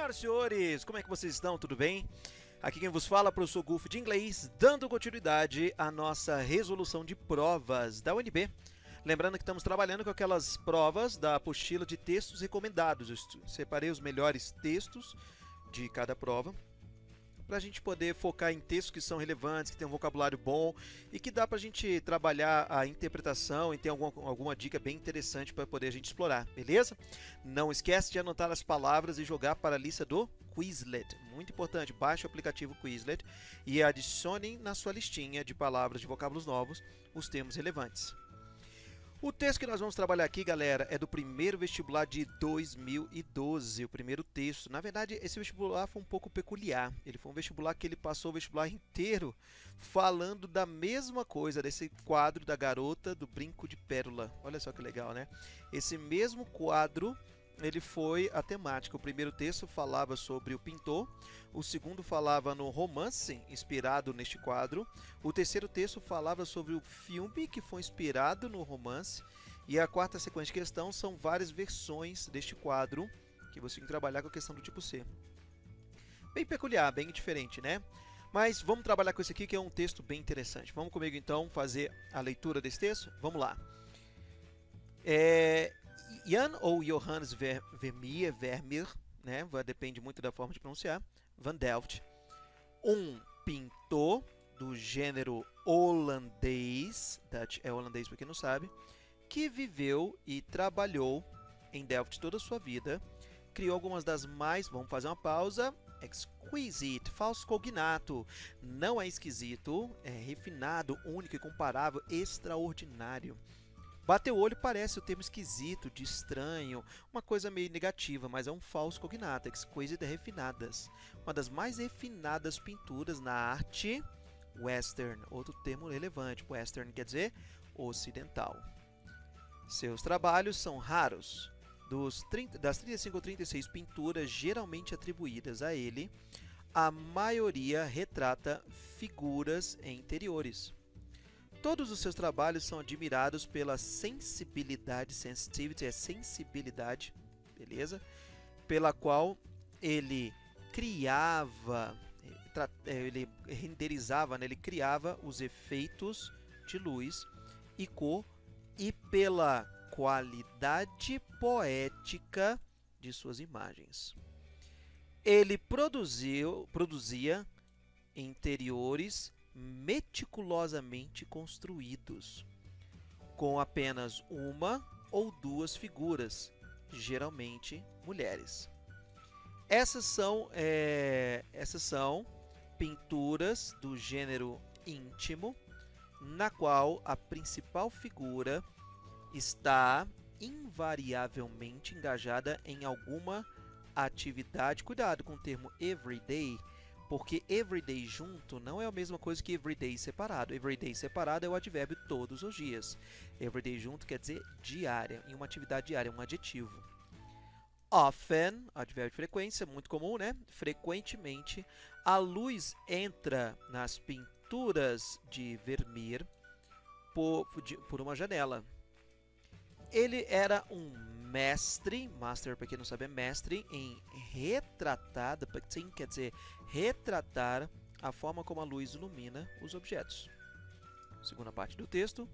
Senhoras e senhores, como é que vocês estão? Tudo bem? Aqui quem vos fala é o professor Gulf de inglês, dando continuidade à nossa resolução de provas da UNB. Lembrando que estamos trabalhando com aquelas provas da apostila de textos recomendados. Eu separei os melhores textos de cada prova, para a gente poder focar em textos que são relevantes, que tem um vocabulário bom e que dá para a gente trabalhar a interpretação e ter alguma dica bem interessante para poder a gente explorar, beleza? Não esquece de anotar as palavras e jogar para a lista do Quizlet. Muito importante, baixe o aplicativo Quizlet e adicione na sua listinha de palavras de vocábulos novos os termos relevantes. O texto que nós vamos trabalhar aqui, galera, é do primeiro vestibular de 2012, o primeiro texto. Na verdade, esse vestibular foi um pouco peculiar. Ele foi um vestibular que ele passou o vestibular inteiro falando da mesma coisa, desse quadro da garota do brinco de pérola. Olha só que legal, né? Esse mesmo quadro, ele foi a temática. O primeiro texto falava sobre o pintor, o segundo falava no romance inspirado neste quadro, o terceiro texto falava sobre o filme que foi inspirado no romance, e a quarta sequência de questão são várias versões deste quadro que você tem que trabalhar com a questão do tipo C. Bem peculiar, bem diferente, né? Mas vamos trabalhar com esse aqui que é um texto bem interessante. Vamos comigo então fazer a leitura desse texto? Vamos lá. Jan ou Johannes Vermeer, né? Depende muito da forma de pronunciar, Van Delft, um pintor do gênero holandês, Dutch é holandês para quem não sabe, que viveu e trabalhou em Delft toda a sua vida, criou algumas das mais, vamos fazer uma pausa, exquisite, falso cognato, não é esquisito, é refinado, único, incomparável, extraordinário. Bater o olho parece o termo esquisito, de estranho, uma coisa meio negativa, mas é um falso cognato, exquisite refinadas. Uma das mais refinadas pinturas na arte western, outro termo relevante, western quer dizer ocidental. Seus trabalhos são raros. Das 35 ou 36 pinturas geralmente atribuídas a ele, a maioria retrata figuras em interiores. Todos os seus trabalhos são admirados pela sensibilidade, sensitivity é sensibilidade, beleza? Pela qual ele criava, ele renderizava, né? Ele criava os efeitos de luz e cor e pela qualidade poética de suas imagens. Ele produzia interiores meticulosamente construídos, com apenas uma ou duas figuras, geralmente mulheres. Essas são pinturas do gênero íntimo, na qual a principal figura está invariavelmente engajada em alguma atividade. Cuidado com o termo everyday, porque everyday junto não é a mesma coisa que everyday separado. Everyday separado é o advérbio todos os dias. Everyday junto quer dizer diária, em uma atividade diária, um adjetivo. Often, advérbio de frequência, muito comum, né? Frequentemente, a luz entra nas pinturas de Vermeer por uma janela. Ele era um master para quem não sabe é mestre, em retratar, depicting quer dizer retratar a forma como a luz ilumina os objetos. Segunda parte do texto.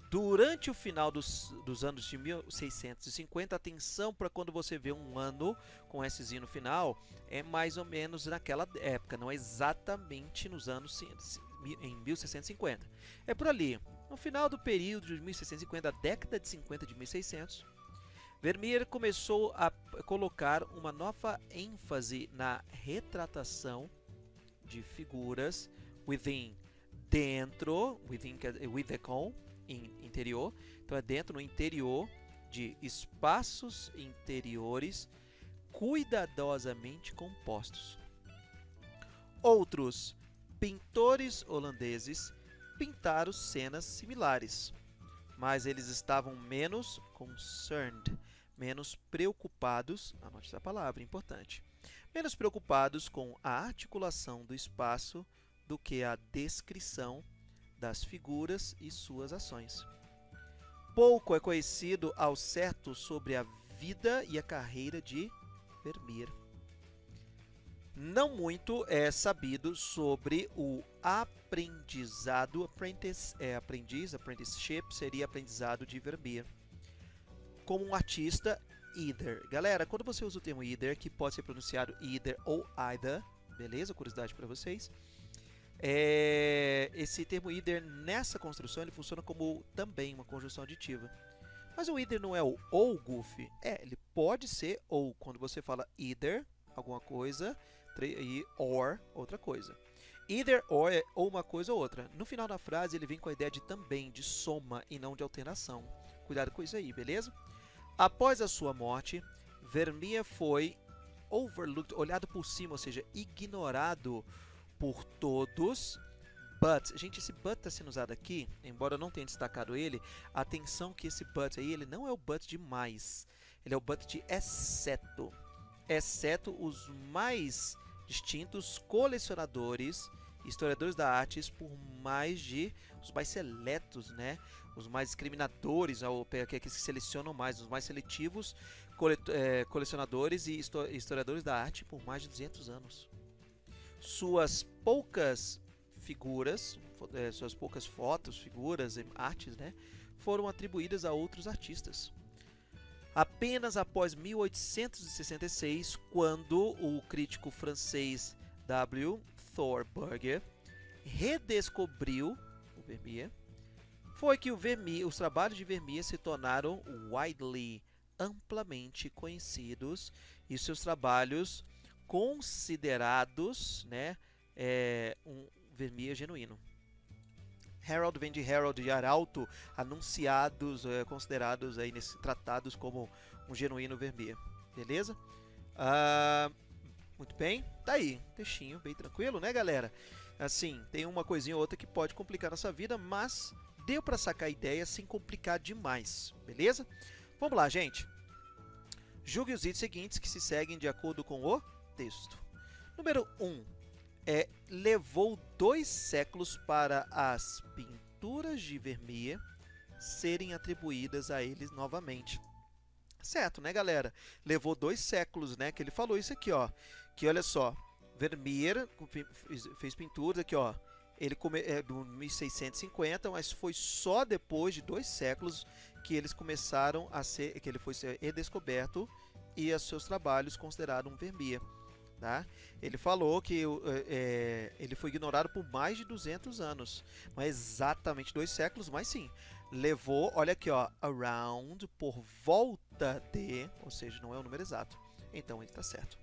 Durante o final dos anos de 1650, atenção para quando você vê um ano com Szinho no final, é mais ou menos naquela época, não é exatamente nos anos em 1650. É por ali, no final do período de 1650, a década de 50 de 1600, Vermeer começou a colocar uma nova ênfase na retratação de figuras dentro, with the com, interior, então é dentro, no interior de espaços interiores cuidadosamente compostos. Outros pintores holandeses pintaram cenas similares, mas eles estavam menos concerned, menos preocupados, anote essa palavra, importante, menos preocupados com a articulação do espaço do que a descrição das figuras e suas ações. Pouco é conhecido ao certo sobre a vida e a carreira de Vermeer. Não muito é sabido sobre o aprendizado, apprenticeship seria aprendizado de Vermeer. Como um artista, either. Galera, quando você usa o termo either, que pode ser pronunciado either ou either, beleza? Curiosidade para vocês. Esse termo either nessa construção ele funciona como também uma conjunção aditiva. Mas o either não é o ou, Goofy? Ele pode ser ou, quando você fala either, alguma coisa, e or, outra coisa. Either or é ou uma coisa ou outra. No final da frase ele vem com a ideia de também, de soma e não de alteração. Cuidado com isso aí, beleza? Após a sua morte, Vermeer foi overlooked, olhado por cima, ou seja, ignorado por todos. But, gente, esse but está sendo usado aqui, embora eu não tenha destacado ele, atenção que esse but aí, ele não é o but de mais, ele é o but de exceto. Exceto os mais distintos colecionadores, historiadores da arte, por mais de os mais seletos, né? Os mais discriminadores, aqueles que selecionam mais, os mais seletivos colecionadores e historiadores da arte por mais de 200 anos. Suas poucas figuras, suas poucas fotos, figuras, artes, né, foram atribuídas a outros artistas. Apenas após 1866, quando o crítico francês W. Thorberger redescobriu o Vermeer, foi que os trabalhos de Vermeer se tornaram amplamente conhecidos e seus trabalhos considerados, né, um Vermeer genuíno. Herald vem de Herald e Arauto, anunciados, considerados aí tratados como um genuíno Vermeer, beleza? Muito bem, tá aí, textinho bem tranquilo, né, galera? Assim, tem uma coisinha ou outra que pode complicar nossa vida, mas deu para sacar a ideia sem complicar demais, beleza? Vamos lá, gente. Julgue os itens seguintes que se seguem de acordo com o texto. Número 1. Levou 2 séculos para as pinturas de Vermeer serem atribuídas a eles novamente. Certo, né, galera? Levou 2 séculos, né? Que ele falou isso aqui, ó. Que olha só, Vermeer fez pinturas aqui, ó. Ele do 1650, mas foi só depois de 2 séculos que eles começaram a ser, que ele foi ser redescoberto e os seus trabalhos considerados um Vermeer. Tá? Ele falou que ele foi ignorado por mais de 200 anos. Não é exatamente 2 séculos, mas sim. Levou, olha aqui, ó, around, por volta de, ou seja, não é o número exato. Então ele está certo.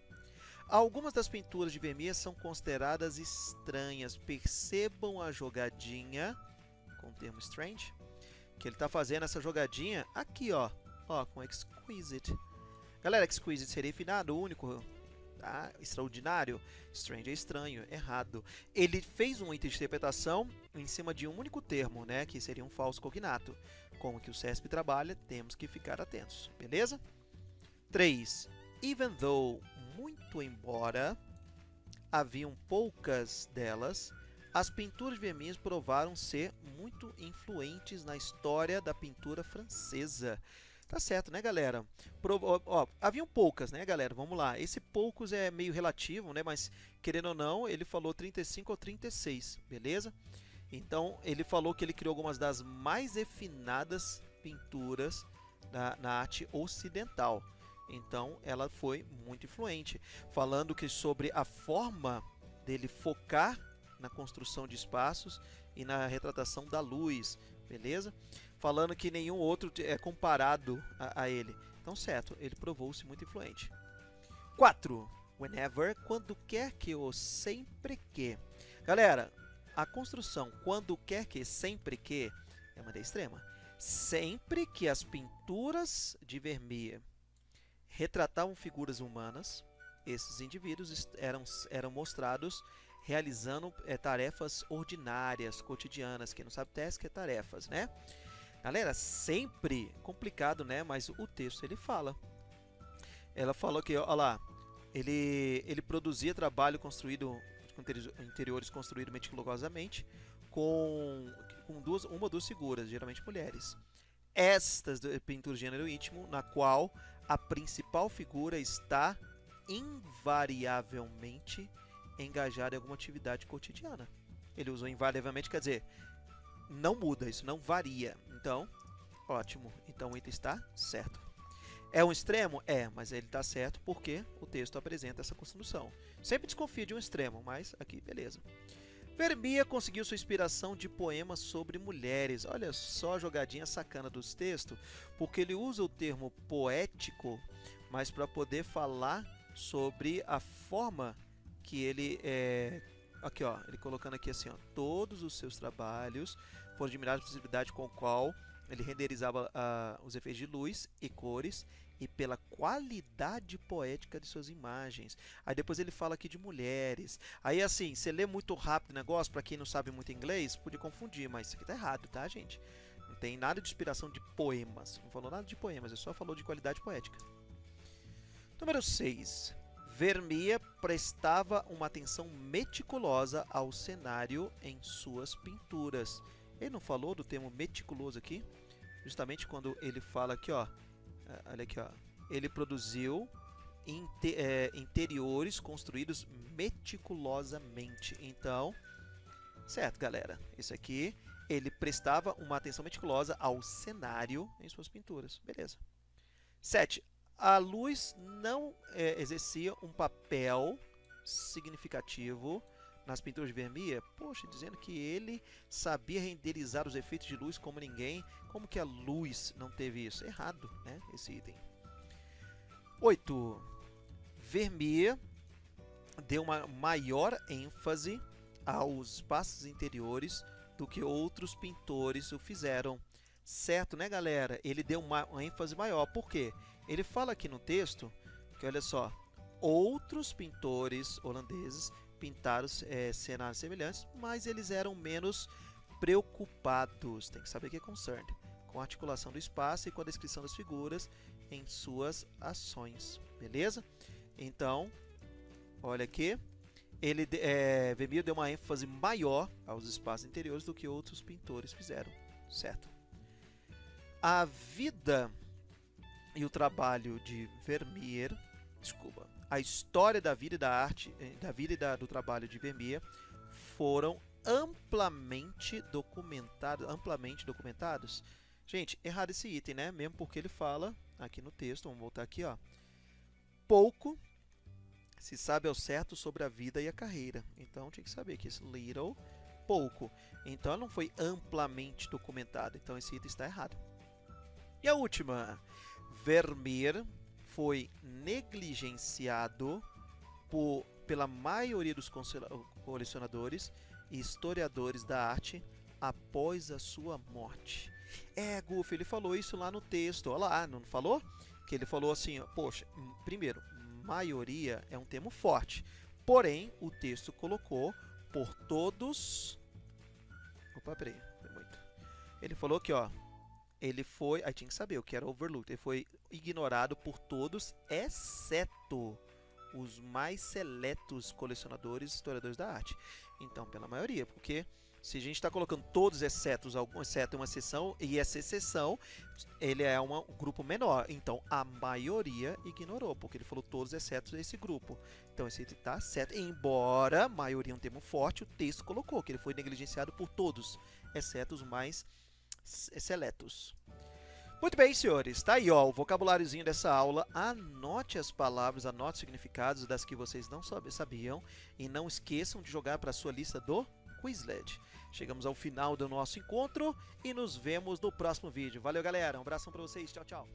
Algumas das pinturas de Vermeer são consideradas estranhas. Percebam a jogadinha, com o termo strange, que ele está fazendo essa jogadinha aqui, ó com exquisite. Galera, exquisite seria refinado, único, tá? Extraordinário. Strange é estranho, errado. Ele fez uma interpretação em cima de um único termo, né, que seria um falso cognato. Como que o CESP trabalha, temos que ficar atentos, beleza? 3. Even though, muito embora, haviam poucas delas, as pinturas de Vermeer provaram ser muito influentes na história da pintura francesa. Tá certo, né, galera? Haviam poucas, né, galera? Vamos lá. Esse poucos é meio relativo, né? Mas, querendo ou não, ele falou 35 ou 36, beleza? Então, ele falou que ele criou algumas das mais refinadas pinturas na arte ocidental. Então, ela foi muito influente. Falando que sobre a forma dele focar na construção de espaços e na retratação da luz, beleza? Falando que nenhum outro é comparado a ele. Então, certo, ele provou-se muito influente. 4. Whenever, quando quer que ou sempre que. Galera, a construção quando quer que, sempre que, é uma ideia extrema. Sempre que as pinturas de Vermeer retratavam figuras humanas, esses indivíduos eram mostrados realizando tarefas ordinárias, cotidianas. Quem não sabe, task é tarefas, né? Galera, sempre complicado, né? Mas o texto ele fala. Ela falou que, olha lá, ele produzia trabalho construído, com interiores construídos meticulosamente, com uma ou duas figuras, geralmente mulheres. Estas pinturas de gênero íntimo, na qual a principal figura está invariavelmente engajado em alguma atividade cotidiana. Ele usou invariavelmente, quer dizer, não muda, isso não varia. Então, ótimo. Então o item está certo. É um extremo? É, mas ele está certo porque o texto apresenta essa construção. Sempre desconfia de um extremo, mas aqui, beleza. Vermeer conseguiu sua inspiração de poemas sobre mulheres. Olha só a jogadinha sacana dos textos, porque ele usa o termo poético, mas para poder falar sobre a forma que ele aqui, ó, ele colocando aqui assim, ó, todos os seus trabalhos foram admirados pela facilidade com a qual ele renderizava os efeitos de luz e cores e pela qualidade poética de suas imagens. Aí depois ele fala aqui de mulheres. Aí assim, você lê muito rápido o negócio, para quem não sabe muito inglês, pode confundir, mas isso aqui tá errado, tá, gente? Não tem nada de inspiração de poemas. Não falou nada de poemas, ele só falou de qualidade poética. Número 6. Vermeer prestava uma atenção meticulosa ao cenário em suas pinturas. Ele não falou do termo meticuloso aqui? Justamente quando ele fala aqui, ó, olha aqui, ó, ele produziu interiores construídos meticulosamente. Então, certo, galera, isso aqui, ele prestava uma atenção meticulosa ao cenário em suas pinturas. Beleza. 7. A luz não exercia um papel significativo nas pinturas de Vermeer. Poxa, dizendo que ele sabia renderizar os efeitos de luz como ninguém. Como que a luz não teve isso? Errado, né? Esse item. 8. Vermeer deu uma maior ênfase aos espaços interiores do que outros pintores o fizeram. Certo, né, galera? Ele deu uma ênfase maior. Por quê? Ele fala aqui no texto que, olha só, outros pintores holandeses pintaram cenários semelhantes, mas eles eram menos preocupados, tem que saber o que é concerned, com a articulação do espaço e com a descrição das figuras em suas ações, beleza? Então, olha aqui, Vermeer deu uma ênfase maior aos espaços interiores do que outros pintores fizeram, certo? A vida e o trabalho de Vermeer, a história da vida e da arte, do trabalho de Vermeer foram amplamente documentados. Gente, errado esse item, né? Mesmo porque ele fala aqui no texto, vamos voltar aqui, ó. Pouco se sabe ao certo sobre a vida e a carreira. Então tinha que saber que esse little, pouco. Então não foi amplamente documentado. Então esse item está errado. E a última, Vermeer foi negligenciado pela maioria dos colecionadores e historiadores da arte após a sua morte. Goofy, ele falou isso lá no texto, olha lá, não falou? Que ele falou assim, poxa, primeiro, maioria é um termo forte, porém, o texto colocou por todos... Opa, peraí, foi muito. Ele falou que, ó, ele foi, aí tinha que saber o que era overlooked, ele foi ignorado por todos, exceto os mais seletos colecionadores e historiadores da arte. Então, pela maioria, porque se a gente está colocando todos exceto uma exceção, e essa exceção, ele é um grupo menor. Então, a maioria ignorou, porque ele falou todos exceto esse grupo. Então, esse está certo. Embora maioria é um termo forte, o texto colocou que ele foi negligenciado por todos, exceto os mais seletos. Muito bem, senhores, tá aí, ó, o vocabuláriozinho dessa aula. Anote as palavras, anote os significados das que vocês não sabiam e não esqueçam de jogar para a sua lista do Quizlet. Chegamos ao final do nosso encontro e nos vemos no próximo vídeo. Valeu, galera, um abração para vocês, tchau, tchau.